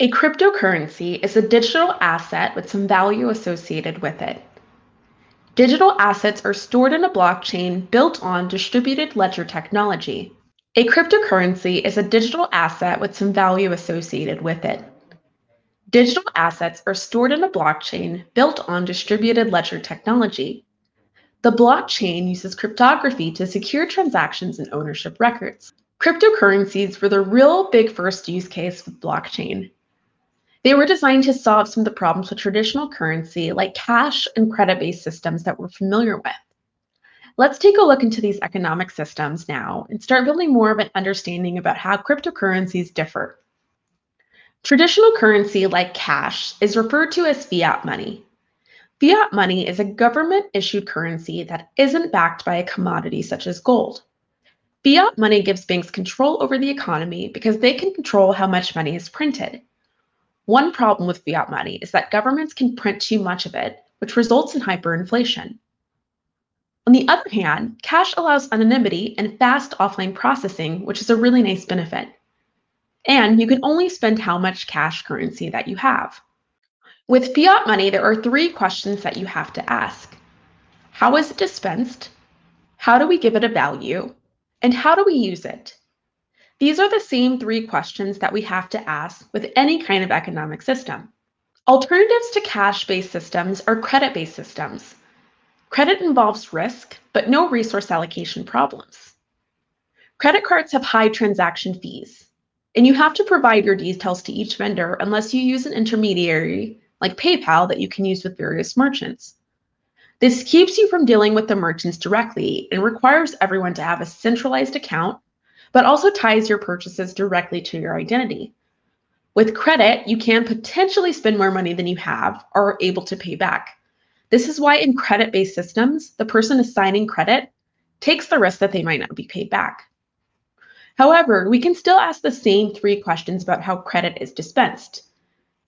A cryptocurrency is a digital asset with some value associated with it. Digital assets are stored in a blockchain built on distributed ledger technology. A cryptocurrency is a digital asset with some value associated with it. Digital assets are stored in a blockchain built on distributed ledger technology. The blockchain uses cryptography to secure transactions and ownership records. Cryptocurrencies were the real big first use case with blockchain. They were designed to solve some of the problems with traditional currency, like cash and credit based systems that we're familiar with. Let's take a look into these economic systems now and start building more of an understanding about how cryptocurrencies differ. Traditional currency, like cash, is referred to as fiat money. Fiat money is a government issued currency that isn't backed by a commodity such as gold. Fiat money gives banks control over the economy because they can control how much money is printed. One problem with fiat money is that governments can print too much of it, which results in hyperinflation. On the other hand, cash allows anonymity and fast offline processing, which is a really nice benefit. And you can only spend how much cash currency that you have. With fiat money, there are three questions that you have to ask. How is it dispensed? How do we give it a value? And how do we use it? These are the same three questions that we have to ask with any kind of economic system. Alternatives to cash-based systems are credit-based systems. Credit involves risk, but no resource allocation problems. Credit cards have high transaction fees, and you have to provide your details to each vendor unless you use an intermediary like PayPal that you can use with various merchants. This keeps you from dealing with the merchants directly and requires everyone to have a centralized account, but also ties your purchases directly to your identity. With credit, you can potentially spend more money than you have or are able to pay back. This is why in credit-based systems, the person assigning credit takes the risk that they might not be paid back. However, we can still ask the same three questions about how credit is dispensed,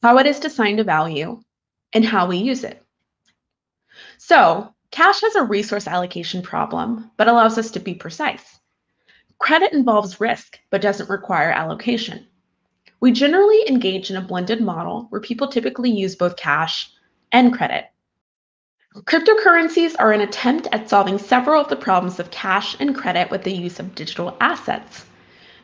how it is assigned a value, and how we use it. So, cash has a resource allocation problem, but allows us to be precise. Credit involves risk, but doesn't require allocation. We generally engage in a blended model where people typically use both cash and credit. Cryptocurrencies are an attempt at solving several of the problems of cash and credit with the use of digital assets.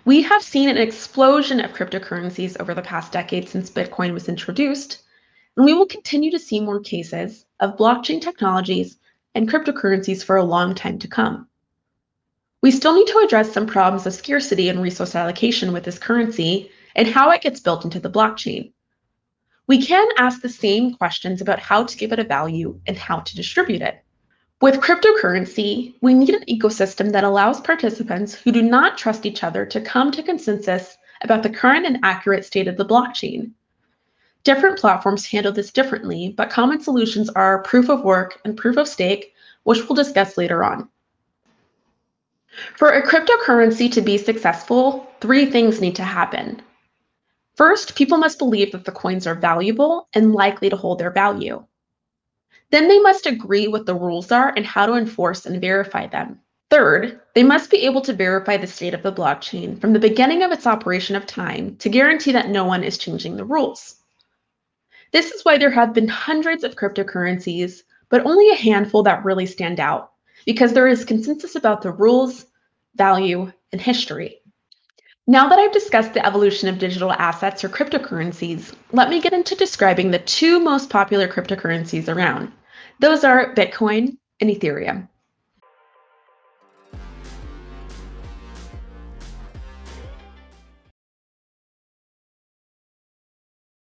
We have seen an explosion of cryptocurrencies over the past decade since Bitcoin was introduced, and we will continue to see more cases of blockchain technologies and cryptocurrencies for a long time to come. We still need to address some problems of scarcity and resource allocation with this currency and how it gets built into the blockchain. We can ask the same questions about how to give it a value and how to distribute it. With cryptocurrency, we need an ecosystem that allows participants who do not trust each other to come to consensus about the current and accurate state of the blockchain. Different platforms handle this differently, but common solutions are proof of work and proof of stake, which we'll discuss later on. For a cryptocurrency to be successful, three things need to happen. First, people must believe that the coins are valuable and likely to hold their value. Then they must agree what the rules are and how to enforce and verify them. Third, they must be able to verify the state of the blockchain from the beginning of its operation of time to guarantee that no one is changing the rules. This is why there have been hundreds of cryptocurrencies, but only a handful that really stand out, because there is consensus about the rules, value, and history. Now that I've discussed the evolution of digital assets or cryptocurrencies, let me get into describing the two most popular cryptocurrencies around. Those are Bitcoin and Ethereum.